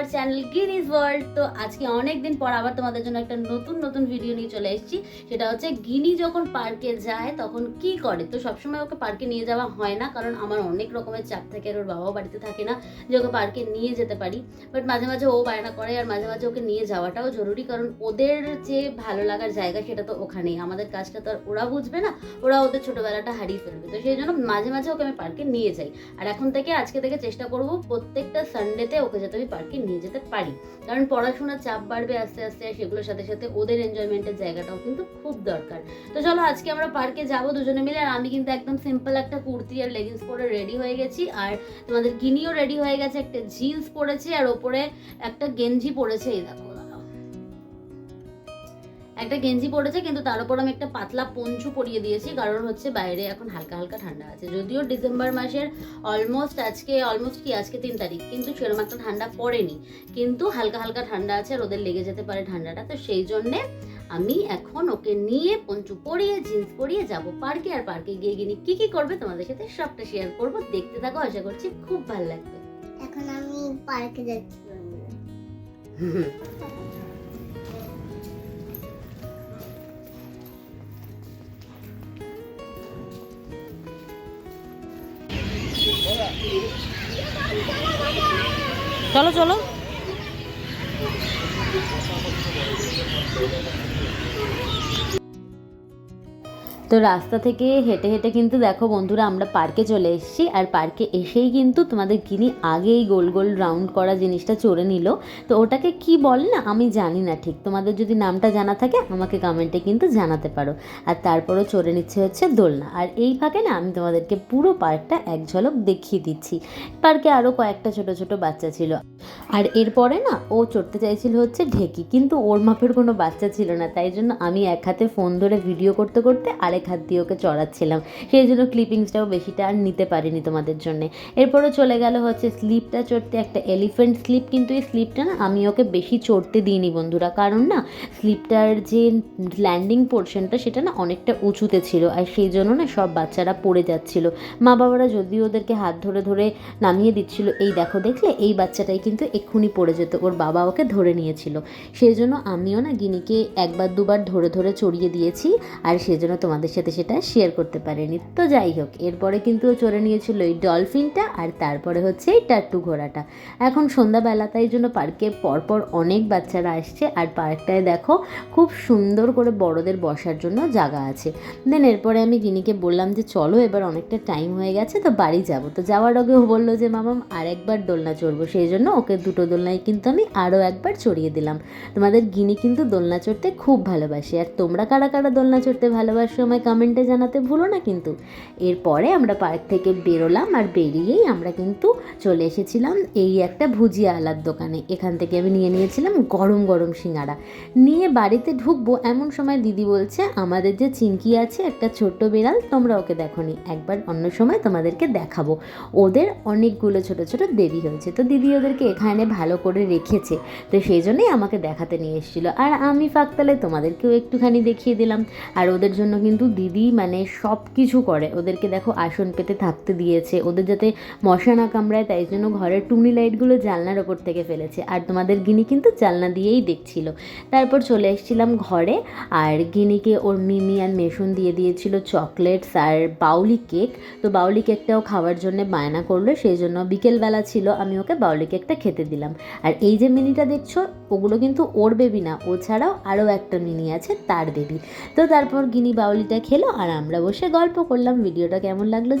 Our channel Guinness world. তো আজকে অনেক দিন পর আবার তোমাদের জন্য একটা নতুন ভিডিও নিয়ে চলে এসেছি। সেটা হচ্ছে গিনি যখন পার্কে যায় তখন কি করে। তো সবসময় ওকে পার্কে নিয়ে যাওয়া হয় না, কারণ আমার অনেক রকমের চাপ থাকে আর ওর বাবাও বাড়িতে থাকে না যে ওকে পার্কে নিয়ে যেতে পারি। বাট মাঝে মাঝে ও বায়না করে, আর মাঝে মাঝে ওকে নিয়ে যাওয়াটাও জরুরি, কারণ ওদের যে ভালো লাগার জায়গা সেটা তো ওখানেই। আমাদের কাজটা তো আর ওরা বুঝবে না, ওরা ওদের ছোটবেলাটা হারিয়ে ফেলবে। তো সেই জন্য মাঝে মাঝে ওকে আমি পার্কে নিয়ে যাই। আর আজকে থেকে চেষ্টা করব প্রত্যেকটা সানডেতে ওকে যাতে আমি পার্কে নিয়ে যেতে পারি, কারণ পড়াশোনার চাপ বাড়বে আস্তে আস্তে, আর সেগুলোর সাথে সাথে ওদের এনজয়মেন্টের জায়গাটাও কিন্তু খুব দরকার। তো চলো আজকে আমরা পার্কে যাবো দুজনে মিলে। আর আমি কিন্তু একদম সিম্পল একটা কুর্তি আর লেগিংস পরে রেডি হয়ে গেছি, আর তোমাদের গিনিও রেডি হয়ে গেছে, একটা জিন্স পরেছে আর ওপরে একটা গেঞ্জি পরেছে। এই দেখো একটা গেঞ্জি পরেছে, কিন্তু তার উপর আমি একটা পাতলা পঞ্চু পরিয়ে দিয়েছি, কারণ হচ্ছে বাইরে এখন হালকা হালকা ঠান্ডা আছে। যদিও ডিসেম্বর মাসের আজকে 3 তারিখ, কিন্তু সেরকম একটা ঠান্ডা পড়েনি, কিন্তু হালকা হালকা ঠান্ডা আছে আর ওদের লেগে যেতে পারে ঠান্ডাটা। তো সেই জন্যে আমি এখন ওকে নিয়ে পঞ্চু পরিয়ে জিন্স পরিয়ে যাব পার্কে। আর পার্কে গিয়ে গিনি কি কি করবে তোমাদের সাথে সবটা শেয়ার করবো, দেখতে থাকো, আশা করছি খুব ভালো লাগবে। এখন আমি পার্কে যাচ্ছি। চলো চলো। তো রাস্তা থেকে হেঁটে হেঁটে কিন্তু দেখো বন্ধুরা আমরা পার্কে চলে এসেছি। আর পার্কে এসেই কিন্তু তোমাদের গিনি আগেই গোল গোল রাউন্ড করা জিনিসটা চড়ে নিল। তো ওটাকে কি বলে না আমি জানি না ঠিক, তোমাদের যদি নামটা জানা থাকে আমাকে কমেন্টে কিন্তু জানাতে পারো। আর তারপরও চড়ে নিচ্ছে হচ্ছে দোলনা। আর এই ফাঁকে না আমি তোমাদেরকে পুরো পার্কটা এক ঝলক দেখিয়ে দিচ্ছি। পার্কে আরও কয়েকটা ছোট ছোট বাচ্চা ছিল। আর এরপরে না ও চড়তে চাইছিল হচ্ছে ঢেকি, কিন্তু ওর মাপের কোনো বাচ্চা ছিল না, তাই জন্য আমি এক হাতে ফোন ধরে ভিডিও করতে করতে আরেক হাত দিয়ে ওকে চড়াচ্ছিলাম। সেই জন্য ক্লিপিংসটাও বেশিটা আর নিতে পারিনি তোমাদের জন্যে। এরপরে চলে গেল হচ্ছে স্লিপটা চড়তে, একটা এলিফেন্ট স্লিপ, কিন্তু এই স্লিপটা না আমি ওকে বেশি চড়তে দিইনি বন্ধুরা, কারণ না স্লিপটার যে ল্যান্ডিং পোর্শনটা সেটা না অনেকটা উঁচুতে ছিল, আর সেই জন্য না সব বাচ্চারা পড়ে যাচ্ছিল। মা বাবারা যদিও ওদেরকে হাত ধরে ধরে নামিয়ে দিচ্ছিল। এই দেখো দেখলে এই বাচ্চাটাই কিন্তু এক্ষুনি পড়ে যেত, ওর বাবা ওকে ধরে নিয়েছিল। সেই জন্য আমিও না গিনিকে একবার দুবার ধরে ধরে চড়িয়ে দিয়েছি, আর সেজন্য তোমাদের সাথে সেটা শেয়ার করতে পারিনি। তো যাই হোক, এরপরে কিন্তু ও চড়ে নিয়েছিল এই ডলফিনটা, আর তারপরে হচ্ছে এই টাট্টু ঘোড়াটা। এখন সন্ধ্যাবেলা, তাই জন্য পার্কে পরপর অনেক বাচ্চারা আসছে। আর পার্কটায় দেখো খুব সুন্দর করে বড়দের বসার জন্য জায়গা আছে। দেন এরপরে আমি গিনিকে বললাম যে চলো এবার অনেকটা টাইম হয়ে গেছে, তো বাড়ি যাবো। তো যাওয়ার আগে ও বললো যে মামাম আর একবার দোলনা চড়বো, সেই জন্য ওকে দুটো দোলনায় কিন্তু আমি আরও একবার চড়িয়ে দিলাম। তোমাদের গিনি কিন্তু দোলনা চড়তে খুব ভালোবাসে। আর তোমরা কারা কারা দোলনা চড়তে ভালোবাসো আমায় কমেন্টে জানাতে ভুলো না কিন্তু। এরপরে আমরা পার্ক থেকে বেরোলাম, আর বেরিয়েই আমরা কিন্তু চলে এসেছিলাম এই একটা ভুজিয়া আলার দোকানে। এখান থেকে আমি নিয়ে নিয়েছিলাম গরম গরম সিঙ্গারা। নিয়ে বাড়িতে ঢুকবো এমন সময় দিদি বলছে আমাদের যে চিঙ্কি আছে একটা ছোট্ট বিড়াল, তোমরা ওকে দেখোনি, একবার অন্য সময় তোমাদেরকে দেখাবো। ওদের অনেকগুলো ছোট ছোট বেবি হয়েছে, তো দিদি ওদেরকে এখানে ভালো করে রেখেছে, তো সেই জন্যই আমাকে দেখাতে নিয়ে এসেছিলো। আর আমি ফাঁকতালে তোমাদেরকেও একটুখানি দেখিয়ে দিলাম। আর ওদের জন্য কিন্তু দিদি মানে সব কিছু করে। ওদেরকে দেখো আসন পেতে থাকতে দিয়েছে, ওদের যাতে মশা না কামড়ায়, তাই জন্য ঘরের টুনি লাইটগুলো জানলার ওপর থেকে ফেলেছে। আর তোমাদের গিনি কিন্তু জানলা দিয়েই দেখছিল। তারপর চলে এসেছিলাম ঘরে, আর গিনিকে ওর মিমি আর মেশন দিয়ে দিয়েছিল চকলেটস আর বাউলি কেক। তো বাউলি কেকটাও খাওয়ার জন্য বায়না করলো, সেই জন্য বিকেলবেলা ছিল আমি ওকে বাউলি কেকটা খেতে দিলাম। আর এই যে মিনিটা দেখছো ওগুলো কিন্তু ওর বেবি না, ও ছাড়াও আরও একটা মিনি আছে তার বেবি। তো তারপর গিনি বাউলিটা খেলো আর আমরা বসে গল্প করলাম। ভিডিওটা কেমন লাগলো